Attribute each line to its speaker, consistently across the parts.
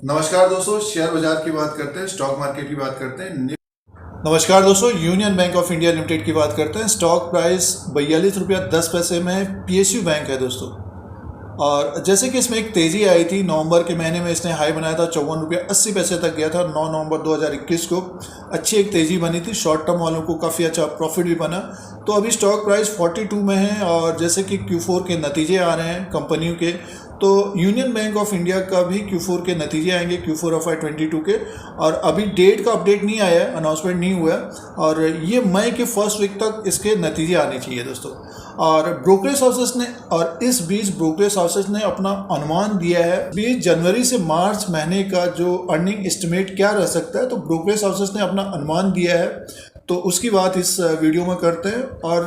Speaker 1: नमस्कार दोस्तों, शेयर बाजार की बात करते हैं, स्टॉक मार्केट की बात करते हैं। नमस्कार दोस्तों, union bank of India limited की बात करते हैं। स्टॉक प्राइस 42 रुपया 10 पैसे में पीएसयू बैंक है दोस्तों। और जैसे कि इसमें एक तेज़ी आई थी, नवंबर के महीने में इसने हाई बनाया था, 54 रुपया 80 पैसे तक गया था। 9 नवंबर 2021 को अच्छी एक तेज़ी बनी थी, शॉर्ट टर्म वालों को काफ़ी अच्छा प्रॉफिट भी बना। तो अभी स्टॉक प्राइस 42 में है। और जैसे कि Q4 के नतीजे आ रहे हैं कंपनियों के, तो यूनियन बैंक ऑफ इंडिया का भी Q4 के नतीजे आएंगे, Q4 ऑफ 22 के। और अभी डेट का अपडेट नहीं आया है, अनाउंसमेंट नहीं हुआ है, और ये मई के फर्स्ट वीक तक इसके नतीजे आने चाहिए दोस्तों। और ब्रोकरेज हाउसेस ने, और इस बीच ब्रोकरेज हाउसेस ने अपना अनुमान दिया है 20 जनवरी से मार्च महीने का जो अर्निंग एस्टिमेट क्या रह सकता है। तो ब्रोकरेज हाउसेस ने अपना अनुमान दिया है, तो उसकी बात इस वीडियो में करते हैं। और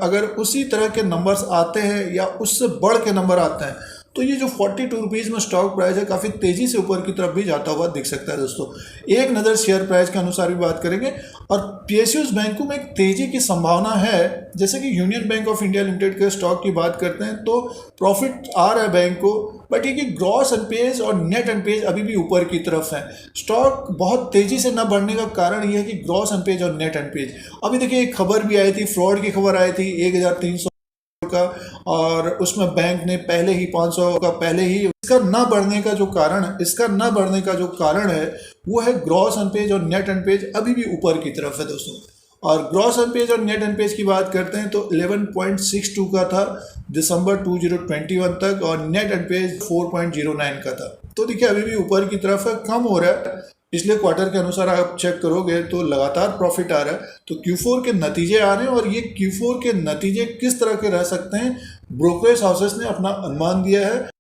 Speaker 1: अगर उसी तरह के नंबर्स आते हैं या उससे बढ़ के नंबर आते हैं, तो ये जो 42 रुपीज़ में स्टॉक प्राइस है, काफ़ी तेज़ी से ऊपर की तरफ भी जाता हुआ दिख सकता है दोस्तों। एक नज़र शेयर प्राइस के अनुसार भी बात करेंगे। और पीएसयूज बैंकों में एक तेज़ी की संभावना है। जैसे कि union bank of India limited के स्टॉक की बात करते हैं, तो प्रॉफिट आ रहा है बैंक को, बट ये कि ग्रॉस एनपीएज और नेट एनपीएज अभी भी ऊपर की तरफ है। स्टॉक बहुत तेज़ी से न बढ़ने का कारण ये है कि ग्रॉस एनपीएज और नेट एनपीएज, अभी देखिए एक खबर भी आई थी, फ्रॉड की खबर आई थी 1300 का, और उसमें बैंक ने पहले ही 500 का पहले ही। इसका ना बढ़ने का जो कारण है वो है ग्रॉस एनपीएज और नेट एनपीएज अभी भी ऊपर की तरफ है दोस्तों। और ग्रॉस एनपीएज और नेट एनपीएज की बात करते हैं तो 11.62 का था दिसंबर 2021 तक, और नेट एनपीएज 4.09 का था। तो देखिए अभी भी ऊपर की तरफ है, कम हो रहा है। पिछले क्वार्टर के अनुसार आप चेक करोगे तो लगातार प्रॉफिट आ रहा है। तो Q4 के नतीजे आ रहे हैं, और ये Q4 के नतीजे किस तरह के रह सकते हैं, ब्रोकरेज हाउसेस ने अपना अनुमान दिया है।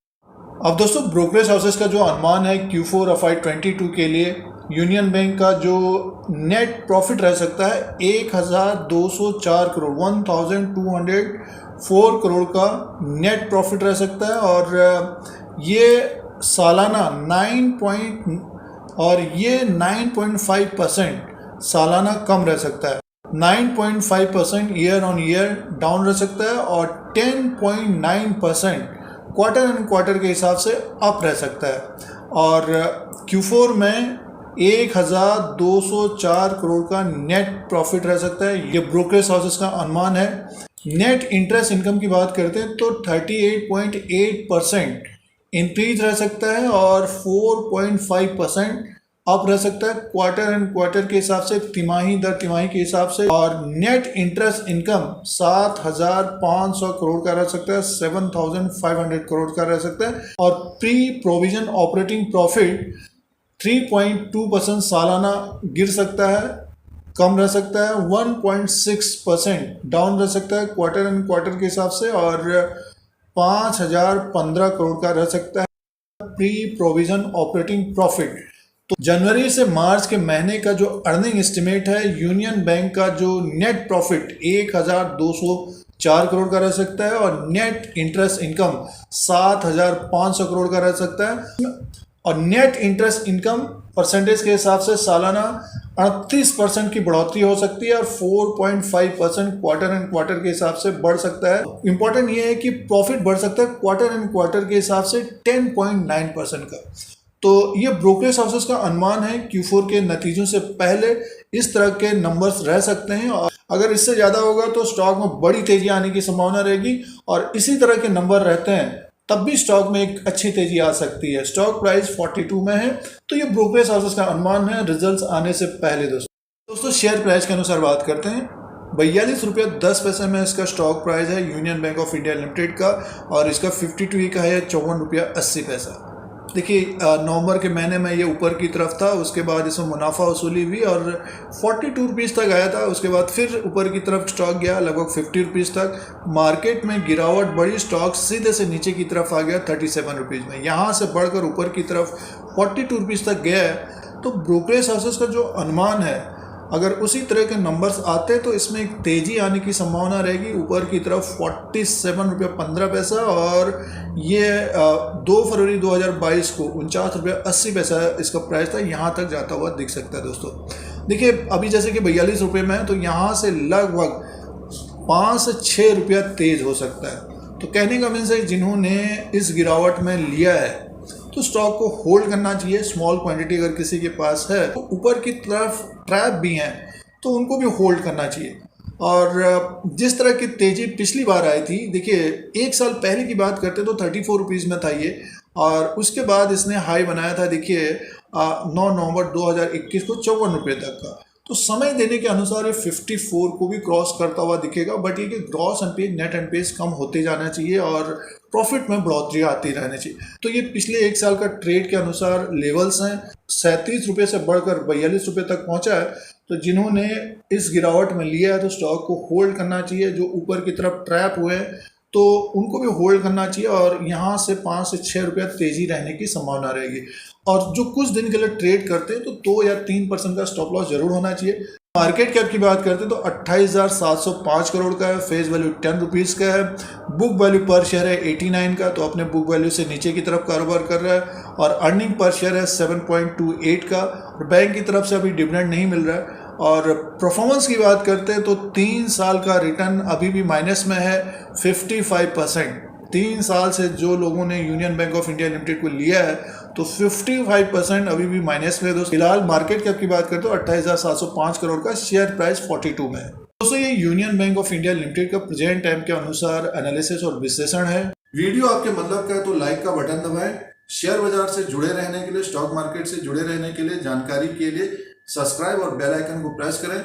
Speaker 1: अब दोस्तों, ब्रोकरेज हाउसेस का जो अनुमान है Q4 ऑफ 22 के लिए, यूनियन बैंक का जो नेट प्रॉफिट रह सकता है 1204 करोड़ 1204 करोड़ का नेट प्रॉफिट रह सकता है। और ये सालाना 9.5% सालाना कम रह सकता है। 9.5% ईयर ऑन ईयर डाउन रह सकता है, और 10.9% क्वार्टर एंड क्वार्टर के हिसाब से अप रह सकता है। और Q4 में 1204 करोड़ का नेट प्रॉफिट रह सकता है, ये ब्रोकरेज हाउसेस का अनुमान है। नेट इंटरेस्ट इनकम की बात करते हैं तो 38.8% इंक्रीज रह सकता है, और 4.5% अप रह सकता है क्वार्टर एंड क्वार्टर के हिसाब से, तिमाही दर तिमाही के हिसाब से। और नेट इंटरेस्ट इनकम 7500 करोड़ का रह सकता है, 7500 करोड़ का रह सकता है। और प्री प्रोविजन ऑपरेटिंग प्रॉफिट 3.2% सालाना गिर सकता है, कम रह सकता है। 1.6% डाउन रह सकता है क्वार्टर एंड क्वार्टर के हिसाब से, और 5015 करोड़ का रह सकता है प्री प्रोविजन ऑपरेटिंग प्रॉफिट। तो जनवरी से मार्च के महीने का जो अर्निंग एस्टिमेट है, यूनियन बैंक का जो नेट प्रॉफिट 1204 करोड़ का रह सकता है, और नेट इंटरेस्ट इनकम 7500 करोड़ का रह सकता है। और नेट इंटरेस्ट इनकम परसेंटेज के हिसाब से सालाना 38% की बढ़ोतरी हो सकती है, और 4.5% क्वार्टर एंड क्वार्टर के हिसाब से बढ़ सकता है। इंपॉर्टेंट ये है कि प्रॉफिट बढ़ सकता है क्वार्टर एंड क्वार्टर के हिसाब से 10.9% का। तो ये ब्रोकरेज हाउसेस का अनुमान है। Q4 के नतीजों से पहले इस तरह के नंबर्स रह सकते हैं, और अगर इससे ज़्यादा होगा तो स्टॉक में बड़ी तेजी आने की संभावना रहेगी। और इसी तरह के नंबर रहते हैं तब भी स्टॉक में एक अच्छी तेजी आ सकती है। स्टॉक प्राइस 42 में है, तो ये ब्रोकरेज हाउसेस का अनुमान है रिजल्ट्स आने से पहले। दोस्तों शेयर प्राइस के अनुसार बात करते हैं, 42 रुपया 10 पैसे में इसका स्टॉक प्राइस है union bank of India limited का, और इसका 52 का है 54 रुपया 80 पैसा। देखिए नवंबर के महीने में ये ऊपर की तरफ था, उसके बाद इसमें मुनाफा वसूली हुई और 42 रुपीज़ तक आया था। उसके बाद फिर ऊपर की तरफ स्टॉक गया लगभग 50 रुपीज़ तक। मार्केट में गिरावट बढ़ी, स्टॉक सीधे से नीचे की तरफ आ गया 37 रुपीज़ में, यहाँ से बढ़कर ऊपर की तरफ 42 रुपीज़ तक गया है। तो ब्रोकरेज हाउसेस का जो अनुमान है, अगर उसी तरह के नंबर्स आते हैं तो इसमें एक तेज़ी आने की संभावना रहेगी ऊपर की तरफ 47 रुपया 15 पैसा। और ये 2 फरवरी 2022 को 49 रुपया 80 पैसा इसका प्राइस था, यहाँ तक जाता हुआ दिख सकता है दोस्तों। देखिए अभी जैसे कि 42 रुपये में है, तो यहाँ से लगभग 5 से 6 रुपया तेज़ हो सकता है। तो कहने का मीन्स है जिन्होंने इस गिरावट में लिया है तो स्टॉक को होल्ड करना चाहिए। स्मॉल क्वांटिटी अगर किसी के पास है तो ऊपर की तरफ ट्रैप भी हैं तो उनको भी होल्ड करना चाहिए। और जिस तरह की तेज़ी पिछली बार आई थी, देखिए 1 साल पहले की बात करते तो 34 रुपीज़ में था ये, और उसके बाद इसने हाई बनाया था देखिए 9 नवंबर 2021 को 54 रुपये तक का। तो समय देने के अनुसार ये 54 को भी क्रॉस करता हुआ दिखेगा, बट ये कि ग्रॉस एनपीए नेट एनपीए कम होते जाना चाहिए और प्रॉफिट में बढ़ोतरी आती रहनी चाहिए। तो ये पिछले 1 साल का ट्रेड के अनुसार लेवल्स हैं। 37 रुपये से बढ़कर 42 रुपये तक पहुंचा है। तो जिन्होंने इस गिरावट में लिया है तो स्टॉक को होल्ड करना चाहिए। जो ऊपर की तरफ ट्रैप हुए तो उनको भी होल्ड करना चाहिए, और यहाँ से 5 से 6 रुपया तेज़ी रहने की संभावना रहेगी। और जो कुछ दिन के लिए ट्रेड करते हैं तो 2 या 3% का स्टॉप लॉस जरूर होना चाहिए। मार्केट कैप की बात करते हैं तो 28,705 करोड़ का है। फेस वैल्यू 10 रुपीज़ का है। बुक वैल्यू पर शेयर है 89 का, तो अपने बुक वैल्यू से नीचे की तरफ कारोबार कर रहा है। और अर्निंग पर शेयर है 7.28 का। और बैंक की तरफ से अभी डिविडेंड नहीं मिल रहा है। और परफॉर्मेंस की बात करते हैं तो 3 साल का रिटर्न अभी भी माइनस में है 55%। 3 साल से जो लोगों ने union bank of India limited को लिया है तो 55% अभी भी माइनस में है दोस्तों। फिलहाल मार्केट कैप की बात करते हो 28,705 करोड़ का, शेयर प्राइस 42 में है दोस्तों। ये union bank of India limited का प्रेजेंट टाइम के अनुसार एनालिसिस और विश्लेषण है। वीडियो आपके मतलब का है तो लाइक का बटन दबाएं। शेयर बाजार से जुड़े रहने के लिए, स्टॉक मार्केट से जुड़े रहने के लिए, जानकारी के लिए सब्सक्राइब और बेल आइकन को प्रेस करें।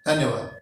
Speaker 1: धन्यवाद।